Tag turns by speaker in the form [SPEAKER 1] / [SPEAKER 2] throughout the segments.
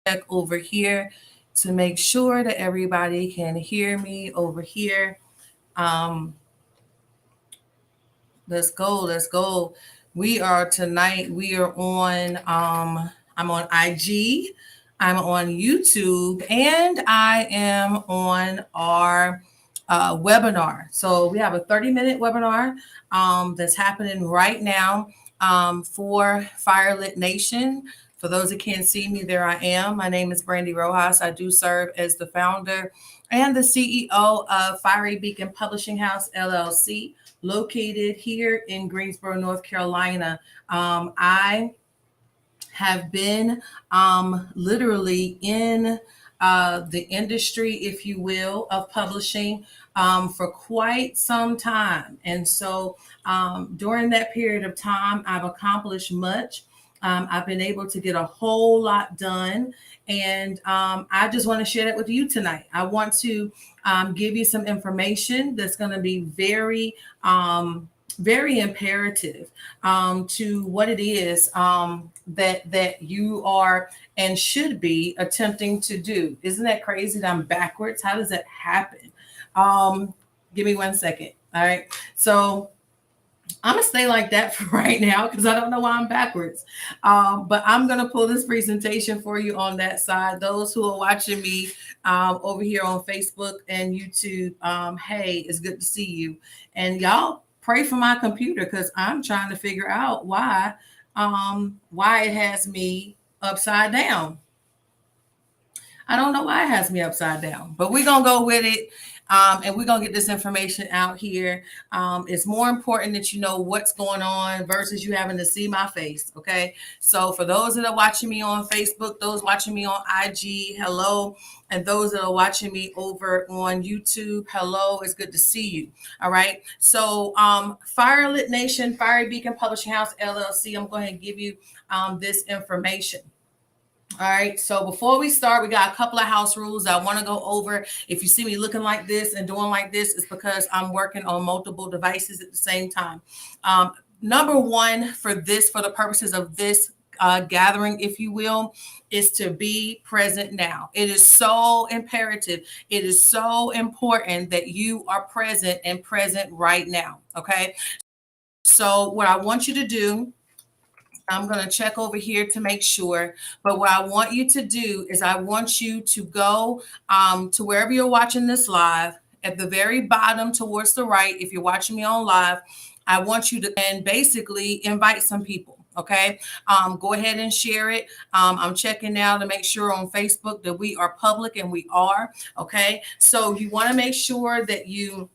[SPEAKER 1] check over here to make sure that everybody can hear me over here. Um, let's go. Let's go. We are on I'm on IG, I'm on YouTube, and I am on our webinar. So we have a 30-minute webinar that's happening right now for Firelit Nation. For those that can't see me, there I am. My name is Brandy Rojas. I do serve as the founder and the CEO of Fiery Beacon Publishing House, LLC, located here in Greensboro, North Carolina. I have been literally in the industry, if you will, of publishing for quite some time. And so during that period of time, I've accomplished much. I've been able to get a whole lot done. And I just want to share that with you tonight. I want to give you some information that's going to be very imperative to what it is that you are and should be attempting to do. Isn't that crazy that I'm backwards? How does that happen? Um, Give me 1 second. All right. So I'm gonna stay like that for right now because I don't know why I'm backwards. But I'm gonna pull this presentation for you on that side. Those who are watching me over here on Facebook and YouTube, hey, it's good to see you. And y'all pray for my computer because I'm trying to figure out why it has me upside down. I don't know why it has me upside down, but we're gonna go with it. And we're gonna get this information out here. It's more important that you know what's going on versus you having to see my face. Okay. So for those that are watching me on Facebook, those watching me on IG, hello. And those that are watching me over on YouTube, hello. It's good to see you. All right. So Firelit Nation, Fiery Beacon Publishing House, LLC. I'm going to give you this information. All right. So before we start, we got a couple of house rules I want to go over. If you see me looking like this and doing like this, it's because I'm working on multiple devices at the same time. Number one, for the purposes of this gathering, if you will, is to be present now. It is so imperative. It is so important that you are present and present right now. Okay. So what I want you to do, I'm going to check over here to make sure. But what I want you to do is I want you to go to wherever you're watching this live, at the very bottom towards the right. If you're watching me on live, I want you to and basically invite some people. Okay. Go ahead and share it. I'm checking now to make sure on Facebook that we are public, and we are. Okay. So you want to make sure that you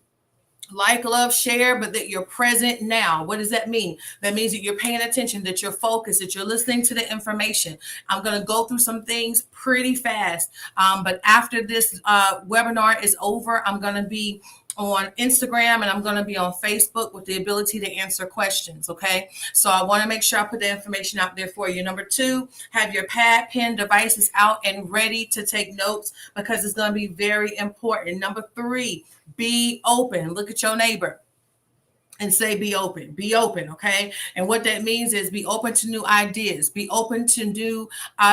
[SPEAKER 1] like, love, share, but that you're present now. What does that mean? That means that you're paying attention, that you're focused, that you're listening to the information. I'm going to go through some things pretty fast. But after this webinar is over, I'm going to be on Instagram and I'm going to be on Facebook with the ability to answer questions. Okay. So I want to make sure I put the information out there for you. Number two, have your pad, pen devices out and ready to take notes because it's going to be very important. Number three, be open. Look at your neighbor and say be open. Okay. And what that means is be open to new ideas, be open to new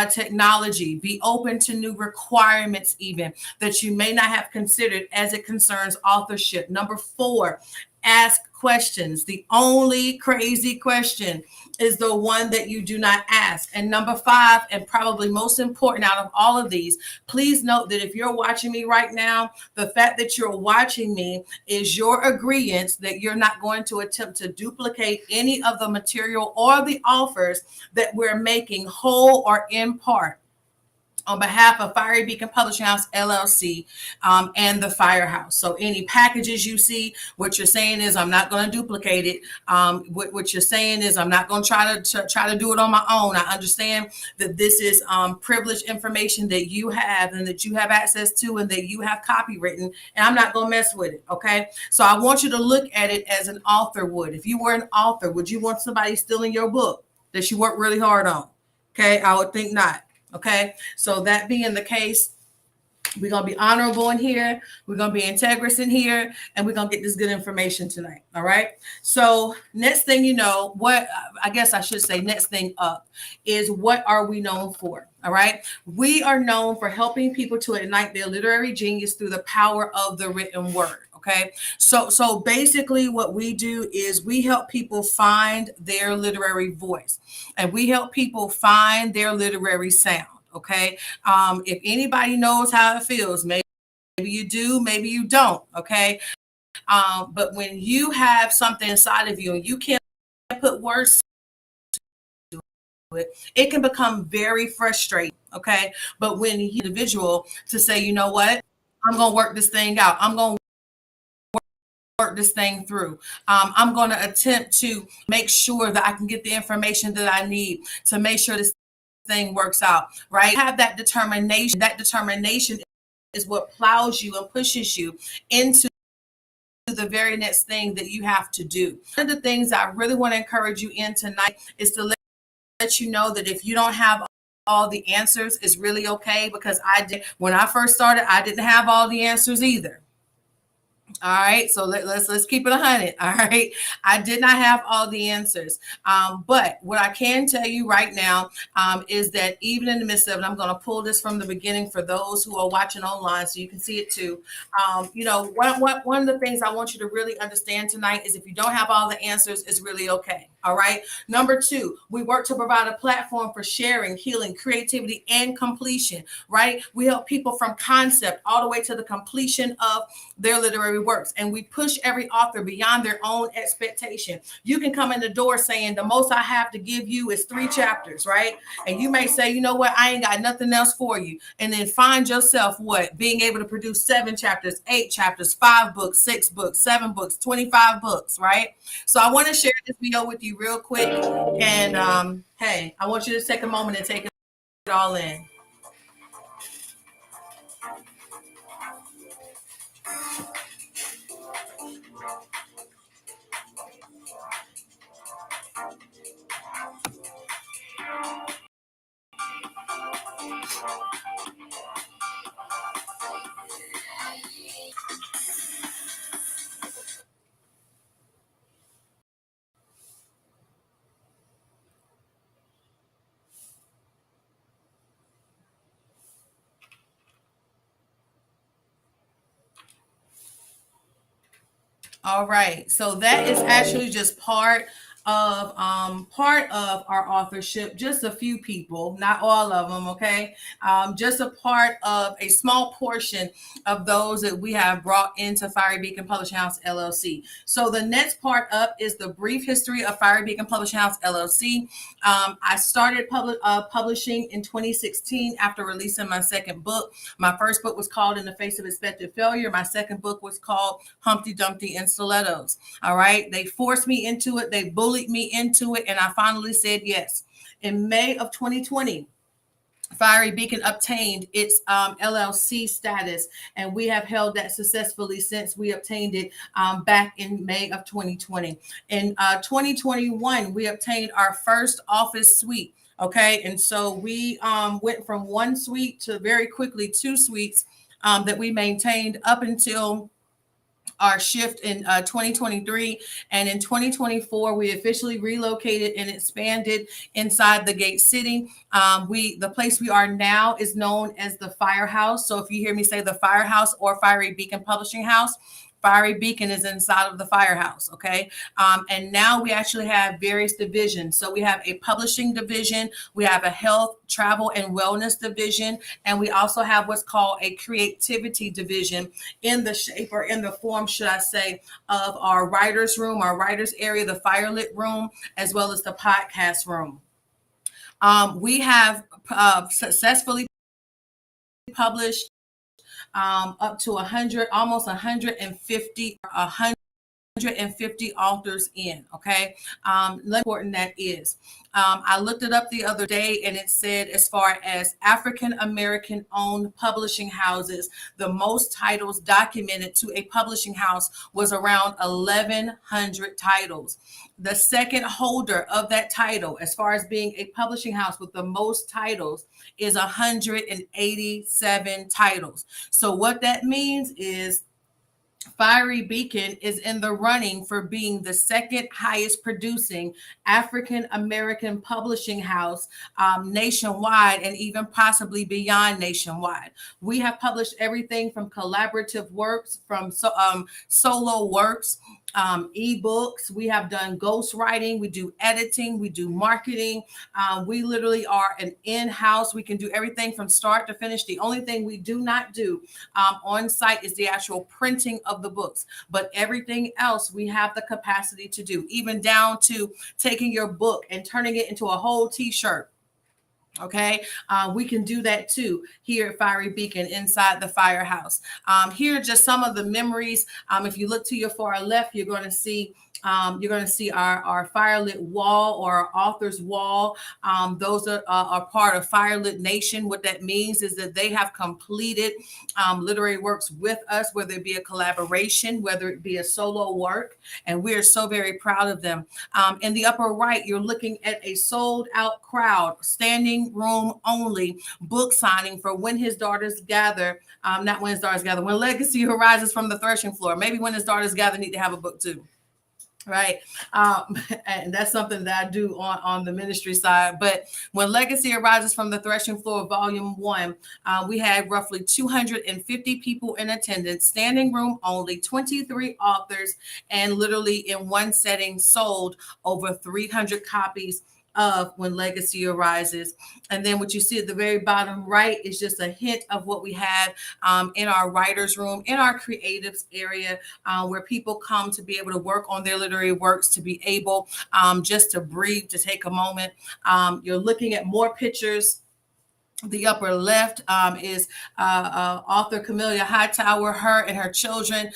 [SPEAKER 1] technology, be open to new requirements even that you may not have considered as it concerns authorship. Number four, ask questions. The only crazy question is the one that you do not ask. And number five, and probably most important out of all of these, please note that if you're watching me right now, the fact that you're watching me is your agreement that you're not going to attempt to duplicate any of the material or the offers that we're making whole or in part on behalf of Fiery Beacon Publishing House, LLC, and the Firehouse. So any packages you see, what you're saying is, I'm not going to duplicate it. What you're saying is, I'm not going to try to do it on my own. I understand that this is privileged information that you have and that you have access to and that you have copywritten, and I'm not going to mess with it. Okay. So I want you to look at it as an author would. If you were an author, would you want somebody stealing your book that you worked really hard on? Okay. I would think not. Okay, so that being the case, we're going to be honorable in here. We're going to be integrous in here, and we're going to get this good information tonight. All right. So next thing you know, what I guess I should say next thing up is what are we known for? All right. We are known for helping people to ignite their literary genius through the power of the written word. Okay. So basically what we do is we help people find their literary voice, and we help people find their literary sound. Okay. If anybody knows how it feels, maybe you do, maybe you don't. Okay. But when you have something inside of you and you can't put words to it, it can become very frustrating. Okay. But when you individual to say, you know what, I'm going to work this thing out. I'm going to work this thing through. I'm going to attempt to make sure that I can get the information that I need to make sure this thing works out, right? Have that determination. That determination is what plows you and pushes you into the very next thing that you have to do. One of the things I really want to encourage you in tonight is to let you know that if you don't have all the answers, it's really okay, because I did when I first started, I didn't have all the answers either. All right, so let's keep it 100. All right, I did not have all the answers, but what I can tell you right now is that even in the midst of it, I'm going to pull this from the beginning for those who are watching online, so you can see it too. One of the things I want you to really understand tonight is if you don't have all the answers, it's really okay. All right. Number two, we work to provide a platform for sharing, healing, creativity, and completion. Right. We help people from concept all the way to the completion of their literary works. And we push every author beyond their own expectation. You can come in the door saying the most I have to give you is 3 chapters, right? And you may say, you know what, I ain't got nothing else for you. And then find yourself being able to produce 7 chapters, 8 chapters, 5 books, 6 books, 7 books, 25 books, right? So I want to share this video with you real quick. And hey, I want you to take a moment and take it all in. All right. So that is actually just part of our authorship. Just a few people, not all of them. Okay. Just a part of a small portion of those that we have brought into Fiery Beacon Publishing House LLC. So the next part up is the brief history of Fiery Beacon Publishing House LLC. I started publishing in 2016 after releasing my second book. My first book was called In the Face of Expected Failure. My second book was called Humpty Dumpty and Stilettos. All right. They forced me into it. They bullied me into it. And I finally said yes. In May of 2020, Fiery Beacon obtained its LLC status, and we have held that successfully since we obtained it back in May of 2020. In 2021, we obtained our first office suite. Okay, and so we went from 1 suite to very quickly 2 suites that we maintained up until our shift in 2023, and in 2024 we officially relocated and expanded inside the Gate City. The place we are now is known as the Firehouse. So if you hear me say the Firehouse or Fiery Beacon Publishing House, Fiery Beacon is inside of the Firehouse. Okay. And now we actually have various divisions. So we have a publishing division, we have a health, travel, and wellness division, and we also have what's called a creativity division in the shape, or in the form, should I say, of our writer's room, our writer's area, the Firelit room, as well as the podcast room. We have successfully published up to 100, almost 150 authors in. Okay. Important that is. I looked it up the other day, and it said, as far as African American owned publishing houses, the most titles documented to a publishing house was around 1,100 titles. The second holder of that title, as far as being a publishing house with the most titles, is 187 titles. So what that means is Fiery Beacon is in the running for being the second highest producing African American publishing house nationwide, and even possibly beyond nationwide. We have published everything from collaborative works, from solo works, ebooks. We have done ghostwriting. We do editing. We do marketing. We literally are an in-house. We can do everything from start to finish. The only thing we do not do on site is the actual printing of the books, but everything else we have the capacity to do, even down to taking your book and turning it into a whole t-shirt. Okay, we can do that too here at Fiery Beacon inside the firehouse. Here are just some of the memories. If you look to your far left, you're going to see our firelit wall, or our author's wall. Those are part of Firelit Nation. What that means is that they have completed literary works with us, whether it be a collaboration, whether it be a solo work, and we are so very proud of them. In the upper right, you're looking at a sold out crowd, standing room only, book signing for When His Daughters Gather. Not When His Daughters Gather, When Legacy Arises from the Threshing Floor. Maybe When His Daughters Gather need to have a book too. Right. And that's something that I do on the ministry side. But When Legacy Arises from the Threshing Floor, Volume 1, we had roughly 250 people in attendance, standing room only, 23 authors, and literally in one setting sold over 300 copies of When Legacy Arises. And then what you see at the very bottom right is just a hint of what we have in our writer's room, in our creatives area, where people come to be able to work on their literary works, to be able just to breathe, to take a moment. You're looking at more pictures. The upper left is author Camellia Hightower, her and her children.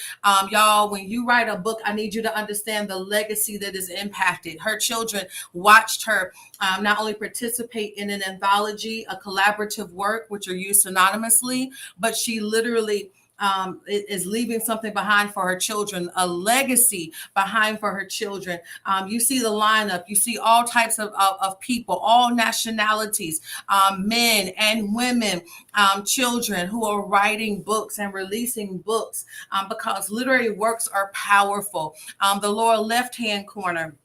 [SPEAKER 1] Y'all, when you write a book, I need you to understand the legacy that is impacted. Her children watched her not only participate in an anthology, a collaborative work, which are used synonymously, but she literally is leaving something behind for her children, a legacy behind for her children. You see the lineup, you see all types of people, all nationalities, men and women, children who are writing books and releasing books because literary works are powerful. The lower left-hand corner,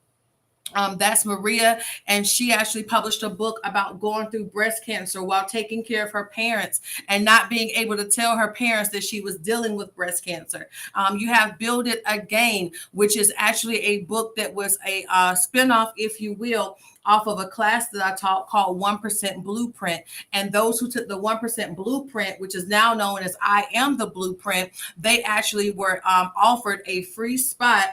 [SPEAKER 1] that's Maria, and she actually published a book about going through breast cancer while taking care of her parents and not being able to tell her parents that she was dealing with breast cancer. You have Build It Again, which is actually a book that was a spinoff, if you will, off of a class that I taught called 1% Blueprint. And those who took the 1% Blueprint, which is now known as I Am the Blueprint, they actually were offered a free spot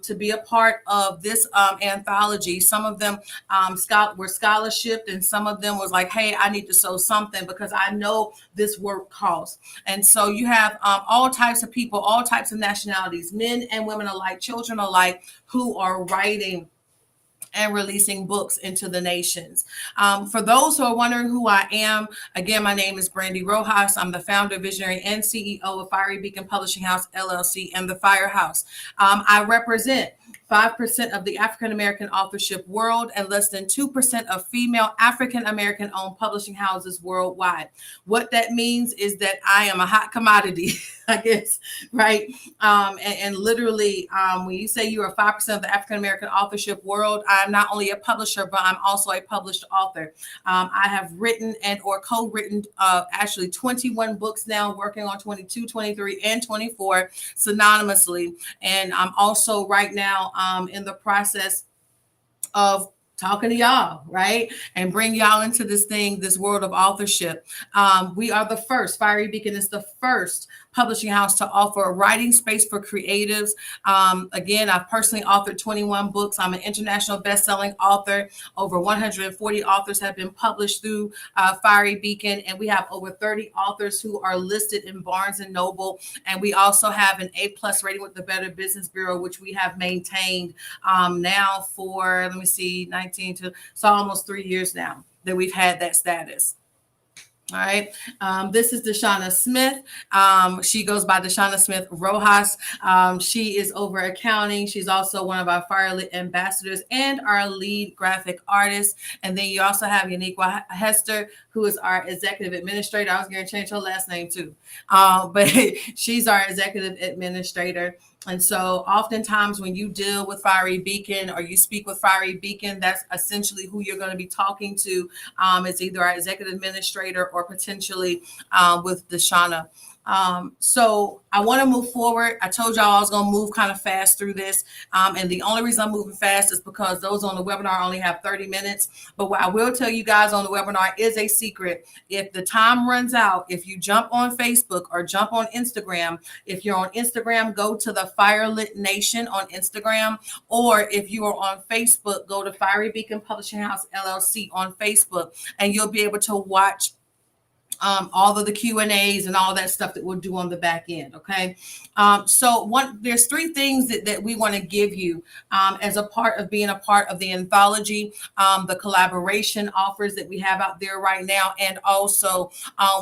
[SPEAKER 1] to be a part of this anthology. Some of them were scholarshiped, and some of them was like, hey, I need to sow something because I know this work costs. And so you have all types of people, all types of nationalities, men and women alike, children alike, who are writing and releasing books into the nations. For those who are wondering who I am, again, my name is Brandy Rojas. I'm the founder, visionary, and CEO of Fiery Beacon Publishing House, LLC, and the Firehouse. I represent 5% of the African American authorship world and less than 2% of female African American owned publishing houses worldwide. What that means is that I am a hot commodity, I guess, right? And literally, when you say you are 5% of the African American authorship world, I'm not only a publisher, but I'm also a published author. I have written and or co-written actually 21 books now, working on 22, 23, and 24 synonymously. And I'm also right now in the process of talking to y'all, right? And bring y'all into this world of authorship. We are the first, Fiery Beacon is the first publishing house to offer a writing space for creatives. Again, I've personally authored 21 books. I'm an international best-selling author. Over 140 authors have been published through Fiery Beacon, and we have over 30 authors who are listed in Barnes and Noble. And we also have an A+ rating with the Better Business Bureau, which we have maintained now for, let me see, 19 to, so almost 3 years now that we've had that status. All right. This is Deshauna Smith. She goes by Deshauna Smith Rojas. She is over accounting. She's also one of our Firelit ambassadors and our lead graphic artist. And then you also have Uniqua Hester, who is our executive administrator. I was going to change her last name too, but she's our executive administrator. And so oftentimes when you deal with Fiery Beacon or you speak with Fiery Beacon, that's essentially who you're going to be talking to. It's either our executive administrator or potentially with Deshauna. So I want to move forward. I told y'all I was going to move kind of fast through this. And the only reason I'm moving fast is because those on the webinar only have 30 minutes. But what I will tell you guys on the webinar is a secret. If the time runs out, if you jump on Facebook or jump on Instagram, if you're on Instagram, go to the Fyrelit Nation on Instagram. Or if you are on Facebook, go to Fiery Beacon Publishing House LLC on Facebook, and you'll be able to watch all of the Q&As and all that stuff that we'll do on the back end. Okay. So there's three things that we want to give you as a part of being a part of the anthology, the collaboration offers that we have out there right now, and also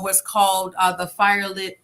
[SPEAKER 1] what's called the Fyrelit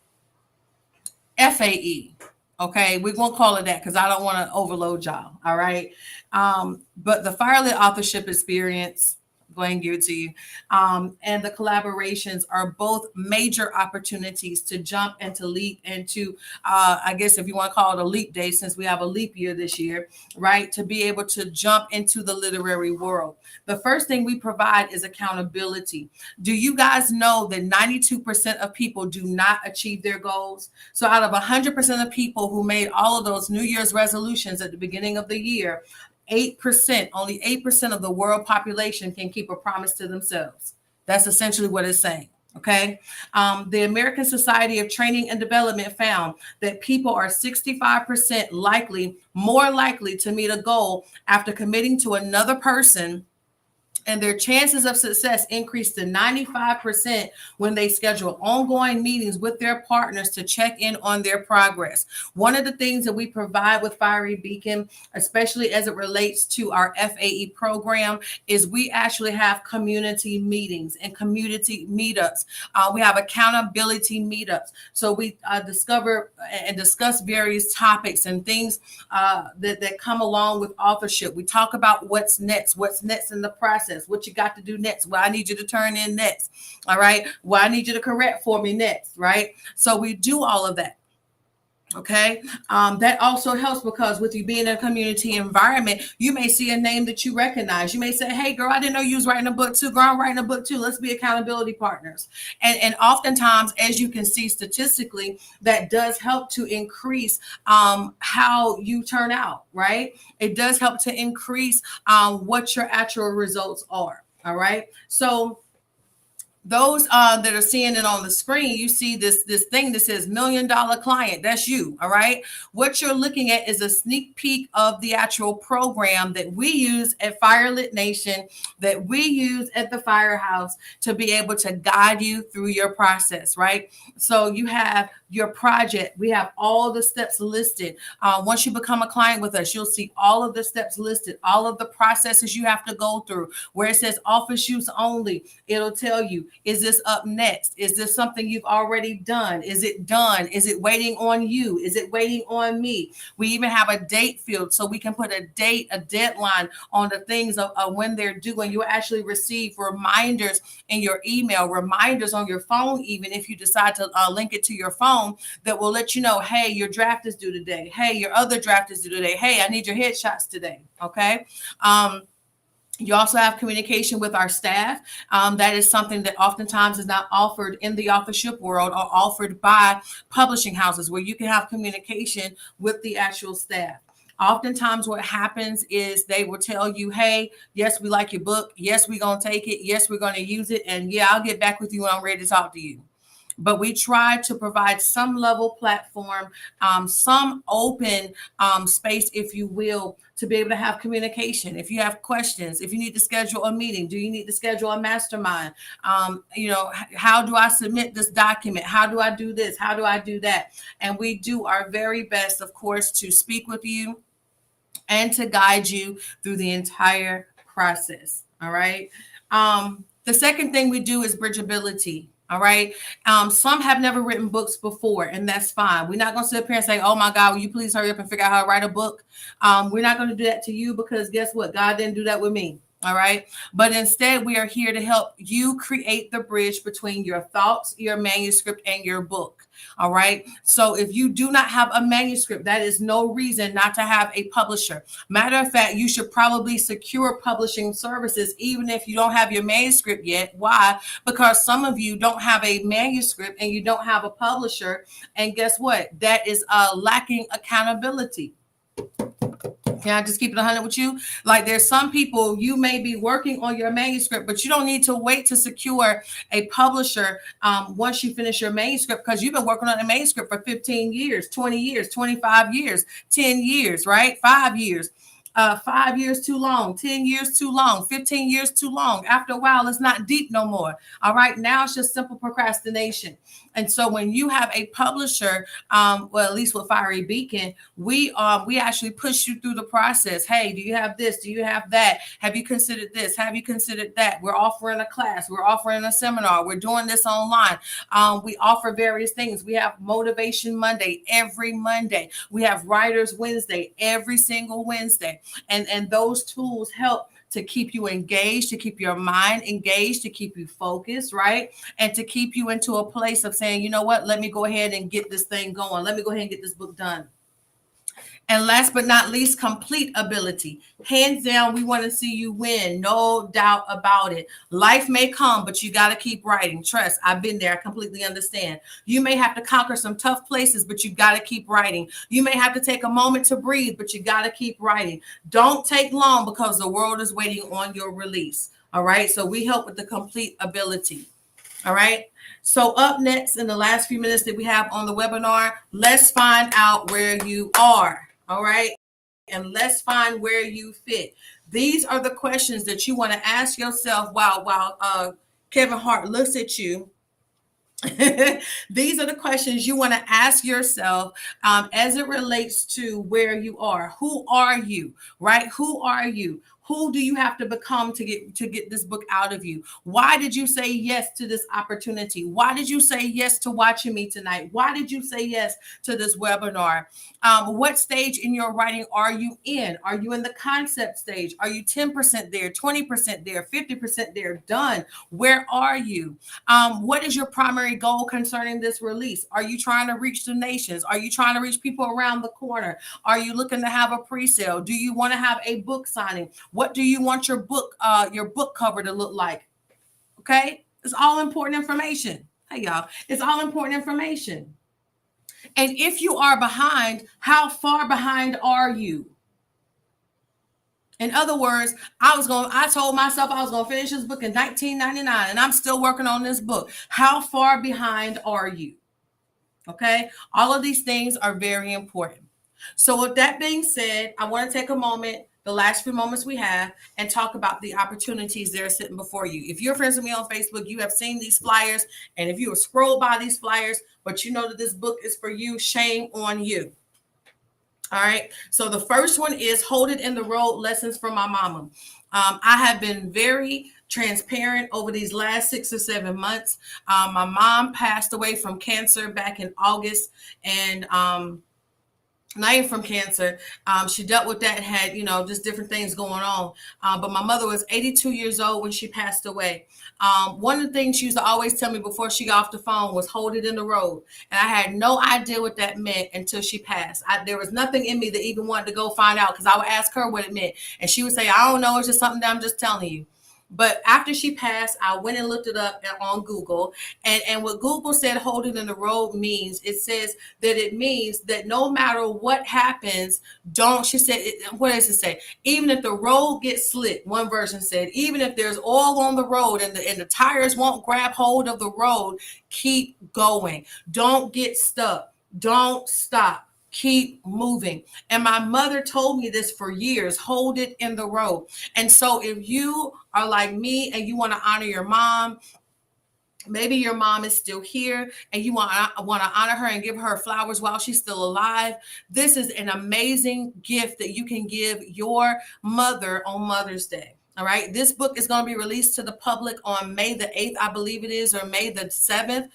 [SPEAKER 1] FAE. Okay, we won't call it that because I don't want to overload y'all. All right. But the Fyrelit authorship experience, go ahead and give it to you. And the collaborations are both major opportunities to jump and to leap into, I guess if you want to call it a leap day, since we have a leap year this year, right? To be able to jump into the literary world. The first thing we provide is accountability. Do you guys know that 92% of people do not achieve their goals? So out of 100% of people who made all of those New Year's resolutions at the beginning of the year, 8%, only 8% of the world population can keep a promise to themselves. That's essentially what it's saying. Okay. The American Society of Training and Development found that people are 65% more likely to meet a goal after committing to another person, and their chances of success increase to 95% when they schedule ongoing meetings with their partners to check in on their progress. One of the things that we provide with Fiery Beacon, especially as it relates to our FAE program, is we actually have community meetings and community meetups. We have accountability meetups. So we discover and discuss various topics and things that come along with authorship. We talk about what's next in the process, what you got to do next, what I need you to turn in next, all right, what I need you to correct for me next, right? So we do all of that. Okay. That also helps because with you being in a community environment, you may see a name that you recognize. You may say, hey, girl, I didn't know you was writing a book too. Girl, I'm writing a book too. Let's be accountability partners. And oftentimes, as you can see statistically, that does help to increase how you turn out, right? It does help to increase what your actual results are. All right. So those that are seeing it on the screen, you see this thing that says $1 million client. That's you. All right. What you're looking at is a sneak peek of the actual program that we use at Fyrelit Nation, that we use at the Firehouse to be able to guide you through your process. Right. So you have your project. We have all the steps listed. Once you become a client with us, you'll see all of the steps listed, all of the processes you have to go through. Where it says office use only, it'll tell you, is this up next? Is this something you've already done? Is it done? Is it waiting on you? Is it waiting on me? We even have a date field so we can put a date, a deadline on the things of when they're due, and you'll actually receive reminders in your email, reminders on your phone, even if you decide to link it to your phone, that will let you know, hey, your draft is due today. Hey, your other draft is due today. Hey, I need your headshots today. Okay. You also have communication with our staff. That is something that oftentimes is not offered in the authorship world or offered by publishing houses, where you can have communication with the actual staff. Oftentimes what happens is they will tell you, hey, yes, we like your book. Yes, we're going to take it. Yes, we're going to use it. And yeah, I'll get back with you when I'm ready to talk to you. But we try to provide some level platform, some open space, if you will, to be able to have communication. If you have questions, if you need to schedule a meeting, do you need to schedule a mastermind? How do I submit this document? How do I do this? How do I do that? And we do our very best, of course, to speak with you and to guide you through the entire process. All right. The second thing we do is bridgeability. All right. Some have never written books before, and that's fine. We're not going to sit up here and say, oh my God, will you please hurry up and figure out how to write a book? We're not going to do that to you, because guess what? God didn't do that with me. All right. But instead, we are here to help you create the bridge between your thoughts, your manuscript, and your book. All right. So if you do not have a manuscript, that is no reason not to have a publisher. Matter of fact, you should probably secure publishing services, even if you don't have your manuscript yet. Why? Because some of you don't have a manuscript and you don't have a publisher. And guess what? That is lacking accountability. Can I just keep it 100 with you? Like, there's some people, you may be working on your manuscript, but you don't need to wait to secure a publisher once you finish your manuscript, because you've been working on a manuscript for 15 years, 20 years, 25 years, 10 years, right? 5 years. 5 years too long, 10 years too long, 15 years too long. After a while, it's not deep no more. All right. Now it's just simple procrastination. And so when you have a publisher, well, at least with Fiery Beacon, we actually push you through the process. Hey, do you have this? Do you have that? Have you considered this? Have you considered that? We're offering a class. We're offering a seminar. We're doing this online. We offer various things. We have Motivation Monday every Monday. We have Writers Wednesday every single Wednesday. And those tools help to keep you engaged, to keep your mind engaged, to keep you focused, right? And to keep you into a place of saying, you know what, let me go ahead and get this thing going. Let me go ahead and get this book done. And last but not least, complete ability. Hands down, we want to see you win. No doubt about it. Life may come, but you got to keep writing. Trust, I've been there. I completely understand. You may have to conquer some tough places, but you got to keep writing. You may have to take a moment to breathe, but you got to keep writing. Don't take long, because the world is waiting on your release. All right. So we help with the complete ability. All right. So up next, in the last few minutes that we have on the webinar, let's find out where you are. All right. And let's find where you fit. These are the questions that you want to ask yourself while Kevin Hart looks at you. These are the questions you want to ask yourself as it relates to where you are. Who are you, right? Who are you? Who do you have to become to get this book out of you? Why did you say yes to this opportunity? Why did you say yes to watching me tonight? Why did you say yes to this webinar? What stage in your writing are you in? Are you in the concept stage? Are you 10% there, 20% there, 50% there, done? Where are you? What is your primary goal concerning this release? Are you trying to reach the nations? Are you trying to reach people around the corner? Are you looking to have a pre-sale? Do you want to have a book signing? What do you want your book cover to look like? Okay, it's all important information. Hey y'all, it's all important information. And if you are behind, how far behind are you? In other words, I told myself I was going to finish this book in 1999, and I'm still working on this book. How far behind are you? Okay. All of these things are very important. So with that being said, I want to take a moment, the last few moments we have, and talk about the opportunities that are sitting before you. If you're friends with me on Facebook, you have seen these flyers. And if you have scrolled by these flyers, but you know that this book is for you, shame on you. All right. So the first one is Hold It in the Road, Lessons from My Mama. I have been very transparent over these last 6 or 7 months. My mom passed away from cancer back in August, and not even from cancer. She dealt with that and had, just different things going on. But my mother was 82 years old when she passed away. One of the things she used to always tell me before she got off the phone was hold it in the road. And I had no idea what that meant until she passed. There was nothing in me that even wanted to go find out, because I would ask her what it meant. And she would say, I don't know. It's just something that I'm just telling you. But after she passed, I went and looked it up on Google. And what Google said hold it in the road means, it says that it means that no matter what happens, she said, what does it say? Even if the road gets slit, one version said, even if there's oil on the road and the tires won't grab hold of the road, keep going. Don't get stuck. Don't stop. Keep moving. And my mother told me this for years, hold it in the road. And so if you are like me and you want to honor your mom, maybe your mom is still here and you want to honor her and give her flowers while she's still alive, this is an amazing gift that you can give your mother on Mother's Day. All right. This book is going to be released to the public on May the 8th, I believe it is, or May the 7th,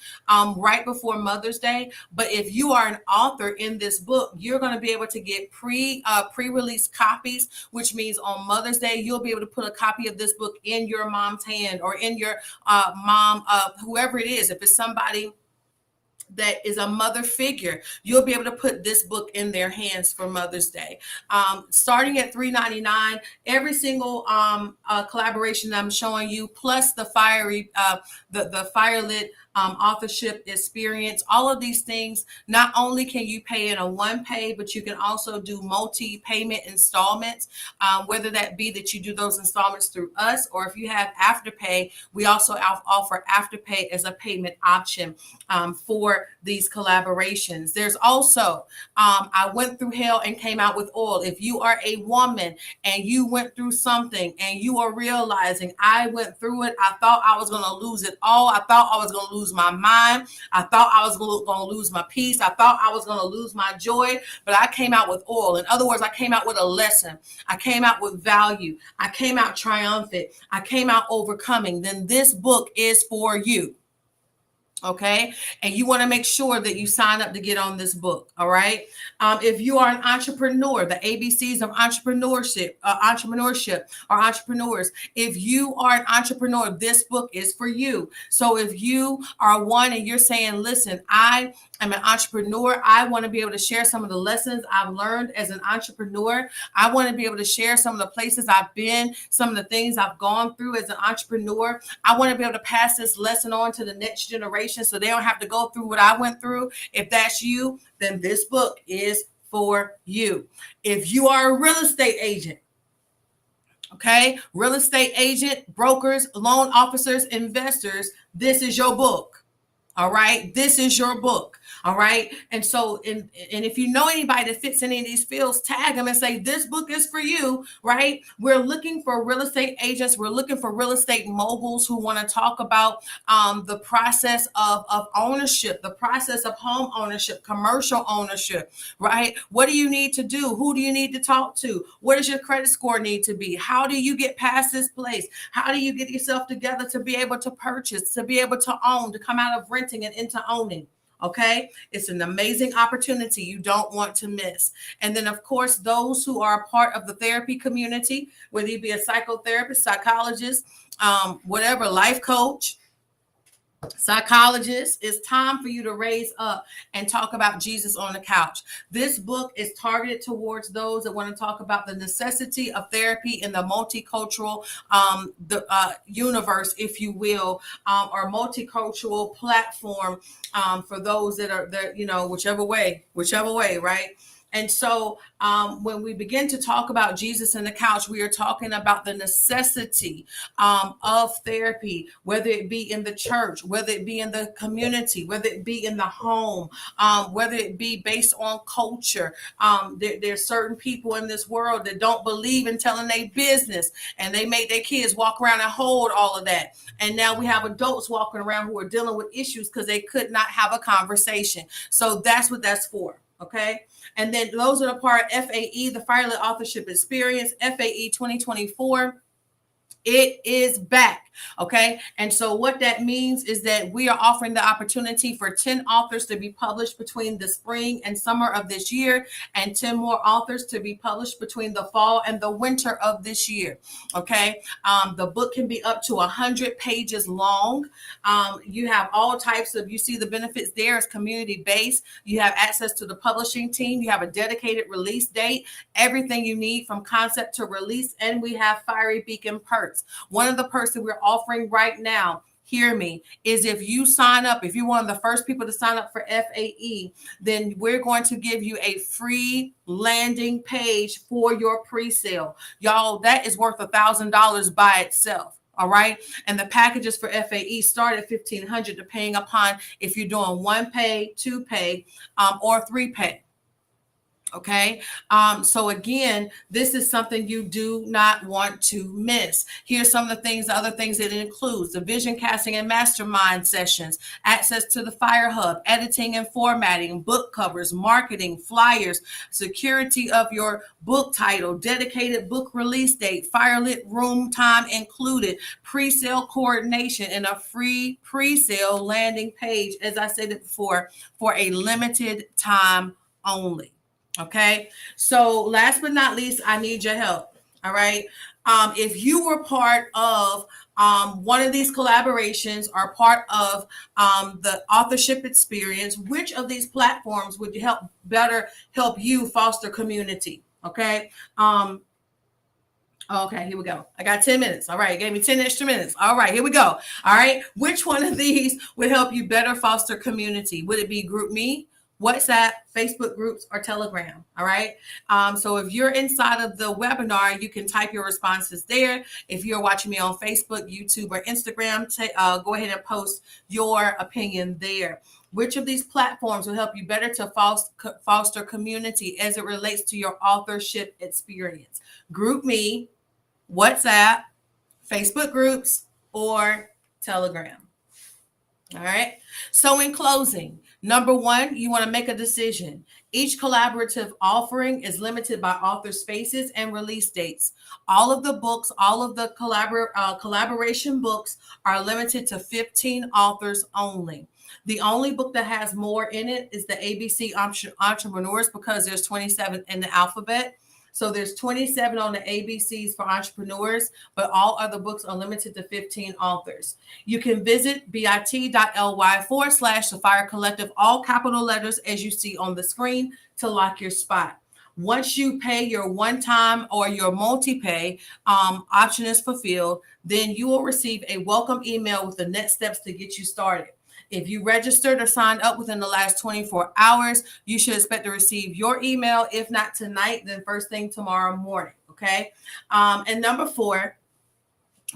[SPEAKER 1] right before Mother's Day. But if you are an author in this book, you're going to be able to get pre-release copies, which means on Mother's Day, you'll be able to put a copy of this book in your mom's hand or in your mom, whoever it is. If it's somebody that is a mother figure, you'll be able to put this book in their hands for Mother's Day. Starting at $3.99, every single collaboration I'm showing you, plus the the Fyrelit authorship experience, all of these things, not only can you pay in a one pay, but you can also do multi-payment installments, whether that be that you do those installments through us, or if you have Afterpay, we also offer Afterpay as a payment option for these collaborations. There's also, I went through hell and came out with oil. If you are a woman and you went through something and you are realizing, I went through it, I thought I was going to lose it all. I thought I was going to lose my mind. I thought I was going to lose my peace. I thought I was going to lose my joy, but I came out with oil. In other words, I came out with a lesson. I came out with value. I came out triumphant. I came out overcoming. Then this book is for you. Okay. And you want to make sure that you sign up to get on this book. All right. If you are an entrepreneur, the ABCs of entrepreneurship or entrepreneurs, if you are an entrepreneur, this book is for you. So if you are one and you're saying, listen, I am an entrepreneur, I want to be able to share some of the lessons I've learned as an entrepreneur. I want to be able to share some of the places I've been, some of the things I've gone through as an entrepreneur. I want to be able to pass this lesson on to the next generation so they don't have to go through what I went through. If that's you, then this book is for you. If you are a real estate agent, okay, real estate agent, brokers, loan officers, investors, this is your book. All right. This is your book. All right. And so, and if you know anybody that fits any of these fields, tag them and say, this book is for you. Right. We're looking for real estate agents. We're looking for real estate moguls who want to talk about the process of ownership, the process of home ownership, commercial ownership. Right. What do you need to do? Who do you need to talk to? What does your credit score need to be? How do you get past this place? How do you get yourself together to be able to purchase, to be able to own, to come out of renting and into owning? Okay. It's an amazing opportunity you don't want to miss. And then, of course, those who are a part of the therapy community, whether you be a psychotherapist, psychologist, whatever, life coach, psychologist, it's time for you to raise up and talk about Jesus on the couch. This book is targeted towards those that want to talk about the necessity of therapy in the multicultural universe, if you will, or multicultural platform for those that are there, whichever way, right? And so when we begin to talk about Jesus and the couch, we are talking about the necessity of therapy, whether it be in the church, whether it be in the community, whether it be in the home, whether it be based on culture. There's certain people in this world that don't believe in telling their business, and they make their kids walk around and hold all of that. And now we have adults walking around who are dealing with issues because they could not have a conversation. So that's what that's for. Okay. And then those are the part FAE, the Fyrelit Authorship Experience, FAE 2024. It is back. Okay. And so what that means is that we are offering the opportunity for 10 authors to be published between the spring and summer of this year, and 10 more authors to be published between the fall and the winter of this year. Okay. The book can be up to 100 pages long. You have all types of, you see the benefits there is community based. You have access to the publishing team. You have a dedicated release date, everything you need from concept to release. And we have Fiery Beacon perks. One of the perks that we're offering right now, hear me, is if you sign up, if you're one of the first people to sign up for FAE, then we're going to give you a free landing page for your pre-sale. Y'all, that is worth $1,000 by itself. All right. And the packages for FAE start at $1,500, depending upon if you're doing one pay, two pay, or three pay. Okay. So again, this is something you do not want to miss. Here's some of the things, the other things that it includes: the vision casting and mastermind sessions, access to the Fire Hub, editing and formatting, book covers, marketing, flyers, security of your book title, dedicated book release date, firelit room time included, pre-sale coordination, and a free pre-sale landing page, as I said it before, for a limited time only. Okay. So last but not least, I need your help. All right. If you were part of one of these collaborations or part of the authorship experience, which of these platforms would help you foster community? Okay. Okay, here we go. I got 10 minutes. All right, gave me 10 extra minutes. All right, here we go. All right, which one of these would help you better foster community? Would it be GroupMe, WhatsApp, Facebook groups, or Telegram? All right. So if you're inside of the webinar, you can type your responses there. If you're watching me on Facebook, YouTube, or Instagram, go ahead and post your opinion there. Which of these platforms will help you better to foster community as it relates to your authorship experience? GroupMe, WhatsApp, Facebook groups, or Telegram. All right. So in closing, number one, you want to make a decision. Each collaborative offering is limited by author spaces and release dates. All of the books, all of the collaboration books are limited to 15 authors only. The only book that has more in it is the ABC Entrepreneurs, because there's 27 in the alphabet. So there's 27 on the ABCs for entrepreneurs, but all other books are limited to 15 authors. You can visit bit.ly/The Fire Collective, all capital letters as you see on the screen, to lock your spot. Once you pay your one-time or your multi-pay option is fulfilled, then you will receive a welcome email with the next steps to get you started. If you registered or signed up within the last 24 hours, you should expect to receive your email. If not tonight, then first thing tomorrow morning. Okay. And number 4,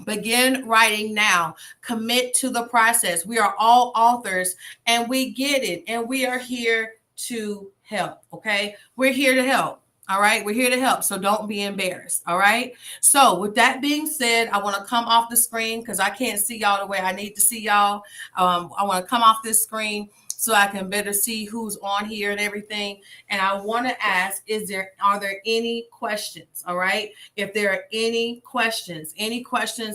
[SPEAKER 1] begin writing now. Commit to the process. We are all authors and we get it. And we are here to help. Okay. We're here to help. All right. We're here to help. So don't be embarrassed. All right. So with that being said, I want to come off the screen because I can't see y'all the way I need to see y'all. I want to come off this screen so I can better see who's on here and everything. And I want to ask, are there any questions? All right. If there are any questions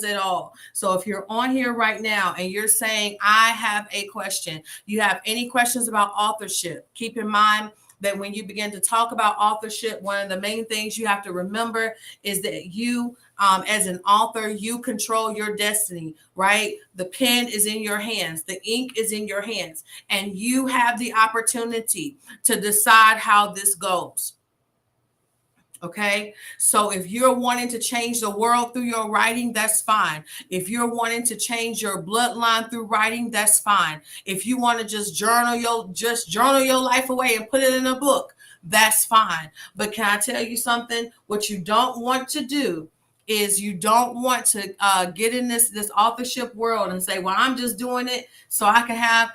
[SPEAKER 1] at all. So if you're on here right now and you're saying, I have a question, you have any questions about authorship, keep in mind that when you begin to talk about authorship, one of the main things you have to remember is that you, as an author, you control your destiny, right? The pen is in your hands. The ink is in your hands. And you have the opportunity to decide how this goes. Okay. So if you're wanting to change the world through your writing, that's fine. If you're wanting to change your bloodline through writing, that's fine. If you want to just journal your life away and put it in a book, that's fine. But can I tell you something? What you don't want to do is you don't want to get in this authorship world and say, well, I'm just doing it so I can have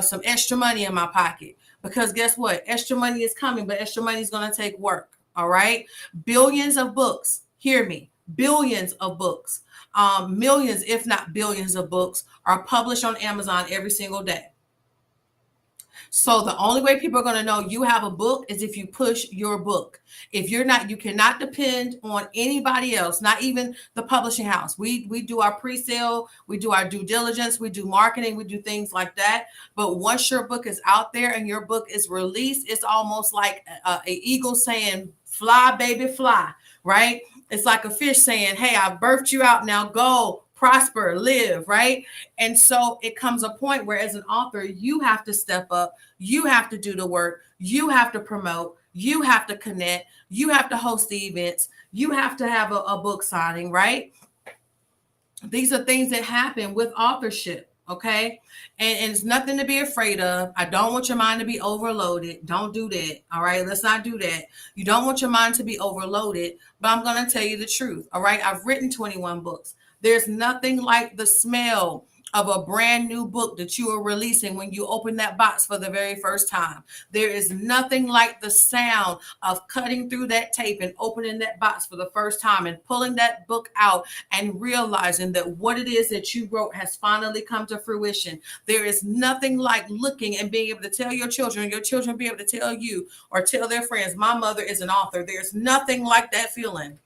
[SPEAKER 1] some extra money in my pocket. Because guess what? Extra money is coming, but extra money is going to take work. All right. Billions of books. Hear me. Billions of books. Millions, if not billions of books are published on Amazon every single day. So the only way people are going to know you have a book is if you push your book. If you're not, you cannot depend on anybody else, not even the publishing house. We do our pre-sale, we do our due diligence, we do marketing, we do things like that. But once your book is out there and your book is released, it's almost like an eagle saying, fly, baby, fly, right? It's like a fish saying, hey, I've birthed you out, now go. Prosper, live, right? And so it comes a point where as an author, you have to step up, you have to do the work, you have to promote, you have to connect, you have to host the events, you have to have a book signing, right? These are things that happen with authorship. Okay. And it's nothing to be afraid of. I don't want your mind to be overloaded. Don't do that. All right. Let's not do that. You don't want your mind to be overloaded, but I'm going to tell you the truth. All right. I've written 21 books. There's nothing like the smell of a brand new book that you are releasing when you open that box for the very first time. There is nothing like the sound of cutting through that tape and opening that box for the first time and pulling that book out and realizing that what it is that you wrote has finally come to fruition. There is nothing like looking and being able to tell your children be able to tell you or tell their friends, my mother is an author. There's nothing like that feeling.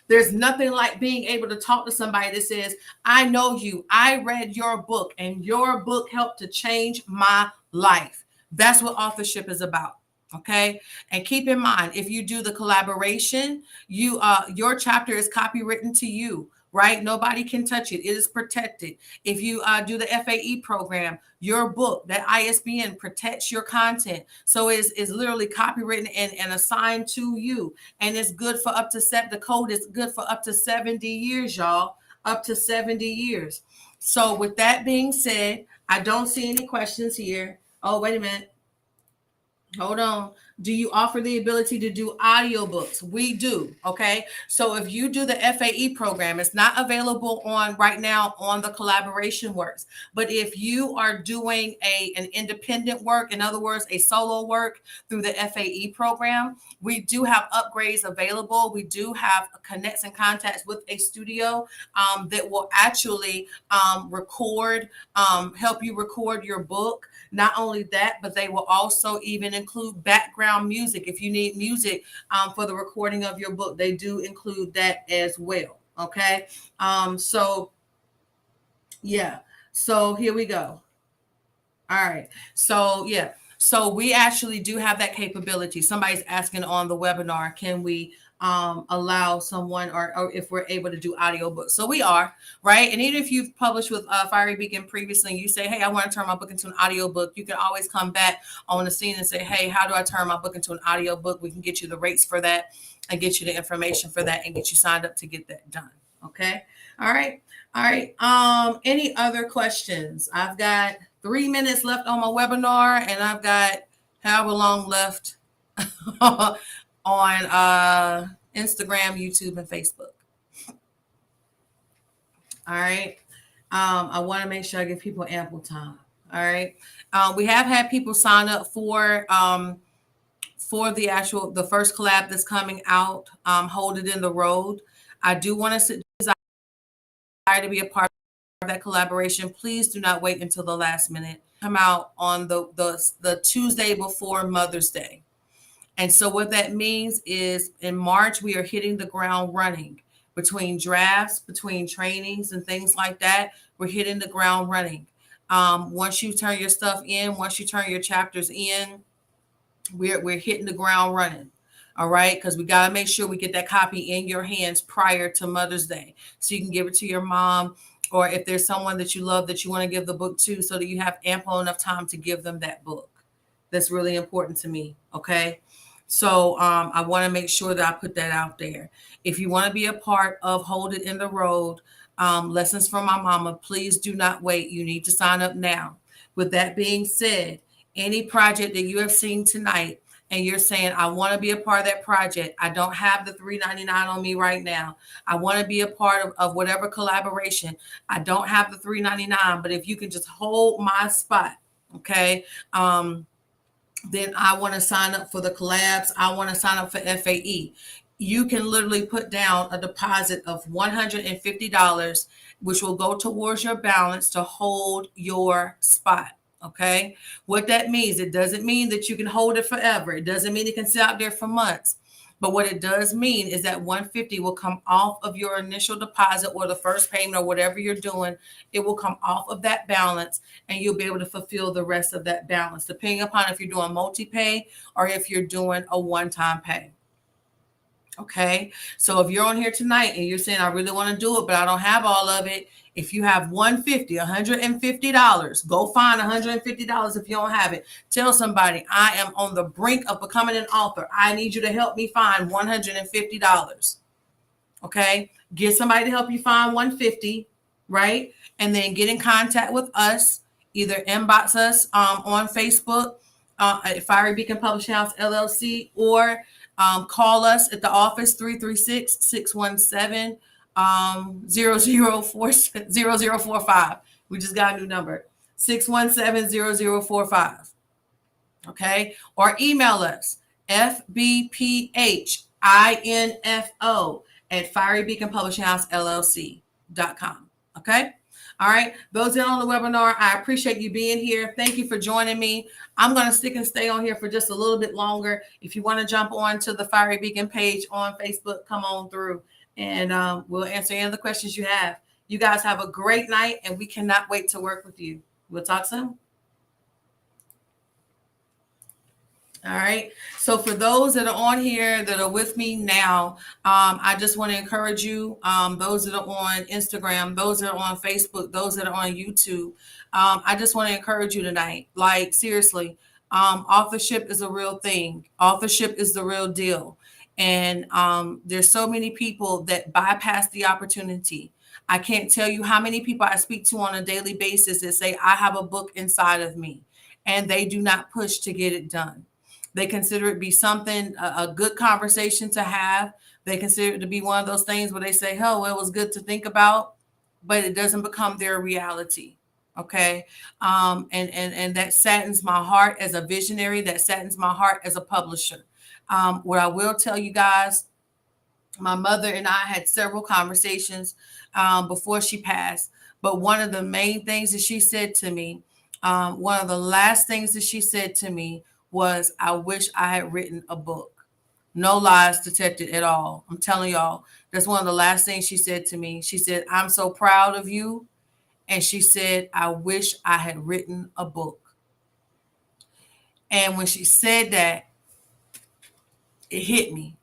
[SPEAKER 1] There's nothing like being able to talk to somebody that says, I know you, I read your book, and your book helped to change my life. That's what authorship is about. Okay. And keep in mind, if you do the collaboration, your chapter is copywritten to you, right? Nobody can touch it. It is protected. If you do the FAE program, your book, that ISBN protects your content. So it's literally copywritten and assigned to you. And it's good for up to the code is good for up to 70 years, y'all. Up to 70 years. So with that being said, I don't see any questions here. Oh, wait a minute. Hold on. Do you offer the ability to do audiobooks? We do. Okay. So if you do the FAE program, it's not available on right now on the Collaboration Works. But if you are doing an independent work, in other words, a solo work through the FAE program, we do have upgrades available. We do have connects and contacts with a studio that will actually help you record your book. Not only that, but they will also even include background music. If you need music for the recording of your book, they do include that as well. Okay. So yeah. So here we go. All right. So yeah. So we actually do have that capability. Somebody's asking on the webinar, can we allow someone or if we're able to do audiobooks? So we are, right? And even if you've published with Fiery Beacon previously and you say, hey, I want to turn my book into an audiobook, you can always come back on the scene and say, hey, how do I turn my book into an audiobook? We can get you the rates for that and get you the information for that and get you signed up to get that done. Okay. All right. All right. Any other questions? I've got 3 minutes left on my webinar, and I've got however long left on Instagram, YouTube, and Facebook. All right. I want to make sure I give people ample time. All right. We have had people sign up for the first collab that's coming out. Hold It in the Road. I do want to desire to be a part of that collaboration. Please do not wait until the last minute. Come out on the Tuesday before Mother's Day. And so what that means is in March, we are hitting the ground running between drafts, between trainings and things like that. We're hitting the ground running. Once you turn your stuff in, once you turn your chapters in, we're hitting the ground running. All right. Because we got to make sure we get that copy in your hands prior to Mother's Day. So you can give it to your mom, or if there's someone that you love that you want to give the book to, so that you have ample enough time to give them that book. That's really important to me. Okay. So I want to make sure that I put that out there. If you want to be a part of Hold It in the Road, Lessons from My Mama, please do not wait. You need to sign up now. With that being said, any project that you have seen tonight and you're saying, I want to be a part of that project, I don't have the $3.99 on me right now, I want to be a part of whatever collaboration, I don't have the $3.99, but if you can just hold my spot, okay, then I want to sign up for the collabs. I want to sign up for FAE. You can literally put down a deposit of $150, which will go towards your balance to hold your spot. Okay. What that means, it doesn't mean that you can hold it forever. It doesn't mean it can sit out there for months. But what it does mean is that $150 will come off of your initial deposit or the first payment or whatever you're doing. It will come off of that balance, and you'll be able to fulfill the rest of that balance, depending upon if you're doing multi-pay or if you're doing a one-time pay. Okay. So if you're on here tonight and you're saying, I really want to do it, but I don't have all of it. If you have $150, go find $150 if you don't have it. Tell somebody, I am on the brink of becoming an author. I need you to help me find $150. Okay. Get somebody to help you find $150, right? And then get in contact with us. Either inbox us on Facebook at Fiery Beacon Publishing House, LLC, or call us at the office 336-617 0045. We just got a new number, 617-0045. Okay. Or email us, fbphinfo at Fiery Beacon Publishing House LLC.com. Okay. All right. Those that are on the webinar, I appreciate you being here. Thank you for joining me. I'm going to stick and stay on here for just a little bit longer. If you want to jump on to the Fiery Beacon page on Facebook, come on through and we'll answer any of the questions you have. You guys have a great night, and we cannot wait to work with you. We'll talk soon. All right. So for those that are on here that are with me now, I just want to encourage you, those that are on Instagram, those that are on Facebook, those that are on YouTube, I just want to encourage you tonight. Like, seriously, authorship is a real thing. Authorship is the real deal. And there's so many people that bypass the opportunity. I can't tell you how many people I speak to on a daily basis that say, I have a book inside of me, and they do not push to get it done. They consider it be something, a good conversation to have. They consider it to be one of those things where they say, oh, it was good to think about, but it doesn't become their reality. Okay. And that saddens my heart as a visionary. That saddens my heart as a publisher. What I will tell you guys, my mother and I had several conversations before she passed. But one of the main things that she said to me, one of the last things that she said to me was, I wish I had written a book. No lies detected at all. I'm telling y'all, that's one of the last things she said to me. She said, I'm so proud of you. And she said, I wish I had written a book. And when she said that, it hit me,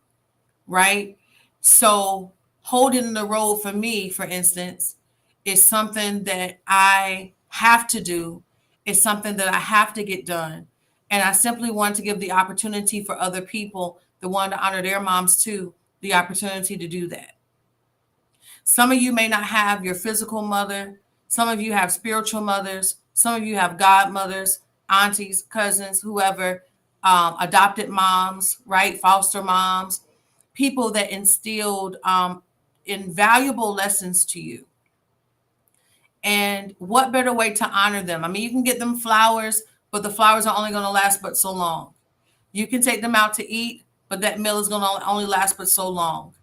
[SPEAKER 1] right? So holding the road for me, for instance, is something that I have to do. It's something that I have to get done. And I simply want to give the opportunity for other people that want to honor their moms too, the opportunity to do that. Some of you may not have your physical mother. Some of you have spiritual mothers. Some of you have godmothers, aunties, cousins, whoever, adopted moms, right? Foster moms, people that instilled invaluable lessons to you. And what better way to honor them? I mean, you can get them flowers, but the flowers are only going to last but so long. You can take them out to eat, but that meal is going to only last but so long.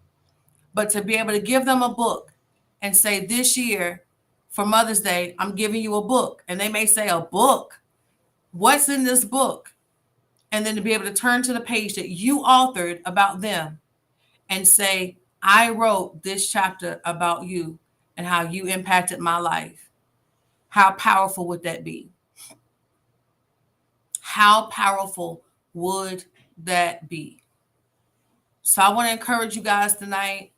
[SPEAKER 1] But to be able to give them a book and say, this year for Mother's Day, I'm giving you a book. And they may say, a book? What's in this book? And then to be able to turn to the page that you authored about them and say, I wrote this chapter about you and how you impacted my life. How powerful would that be? How powerful would that be? So I want to encourage you guys tonight.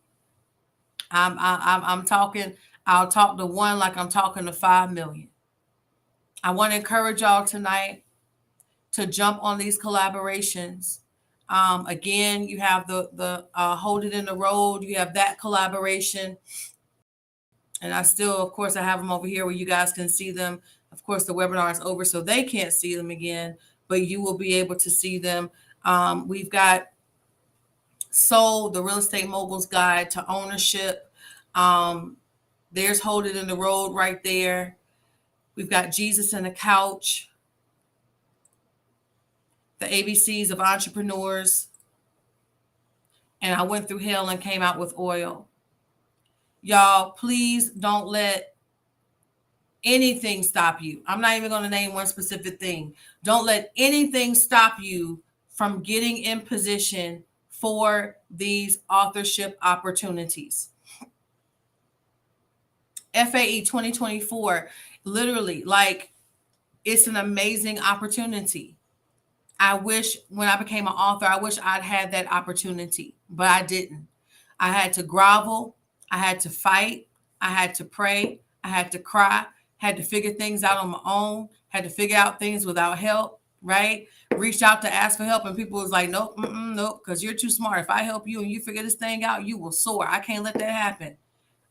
[SPEAKER 1] I'm talking, I'll talk to one like I'm talking to 5 million. I want to encourage y'all tonight to jump on these collaborations. Again, you have the Hold It in the Road. You have that collaboration. And I still, of course, I have them over here where you guys can see them. Of course, the webinar is over, so they can't see them again, but you will be able to see them. We've got Soul, the Real Estate Mogul's Guide to Ownership. There's Hold It in the Road right there. We've got Jesus and the Couch, the ABCs of Entrepreneurs, and I Went Through Hell and Came Out with Oil. Y'all, please don't let anything stop you. I'm not even going to name one specific thing. Don't let anything stop you from getting in position for these authorship opportunities. FAE 2024, literally, like, it's an amazing opportunity. I wish when I became an author, I wish I'd had that opportunity, but I didn't. I had to grovel. I had to fight. I had to pray. I had to cry. Had to figure things out on my own. Had to figure out things without help, right? Reached out to ask for help, and people was like, nope, nope, because you're too smart. If I help you and you figure this thing out, you will soar. I can't let that happen.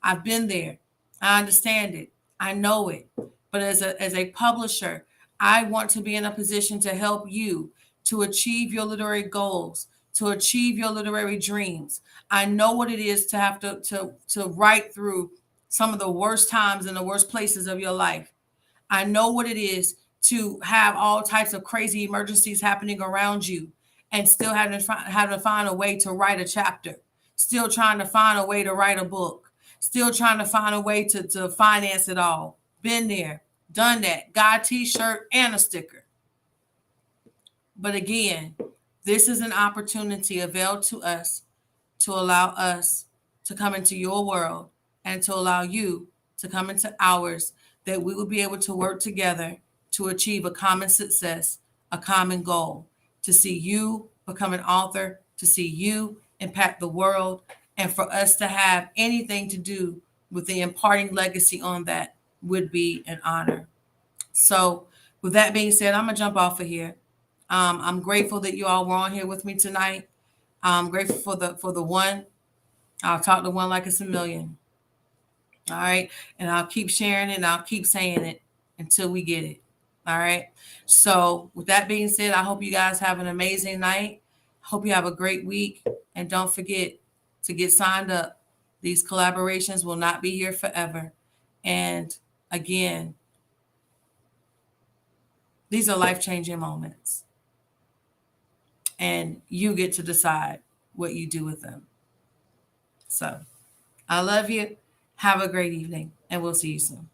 [SPEAKER 1] I've been there. I understand it. I know it. But as a publisher, I want to be in a position to help you to achieve your literary goals, to achieve your literary dreams. I know what it is to have to write through some of the worst times and the worst places of your life. I know what it is to have all types of crazy emergencies happening around you and still having to find a way to write a chapter, still trying to find a way to write a book, still trying to find a way to finance it all. Been there, done that, got a t-shirt and a sticker. But again, this is an opportunity availed to us to allow us to come into your world and to allow you to come into ours, that we will be able to work together to achieve a common success, a common goal, to see you become an author, to see you impact the world, and for us to have anything to do with the imparting legacy on that would be an honor. So with that being said, I'm going to jump off of here. I'm grateful that you all were on here with me tonight. I'm grateful for the one. I'll talk to one like it's a million. All right. And I'll keep sharing it and I'll keep saying it until we get it. All right. So with that being said, I hope you guys have an amazing night. Hope you have a great week. And don't forget to get signed up. These collaborations will not be here forever. And again, these are life-changing moments. And you get to decide what you do with them. So I love you. Have a great evening, and we'll see you soon.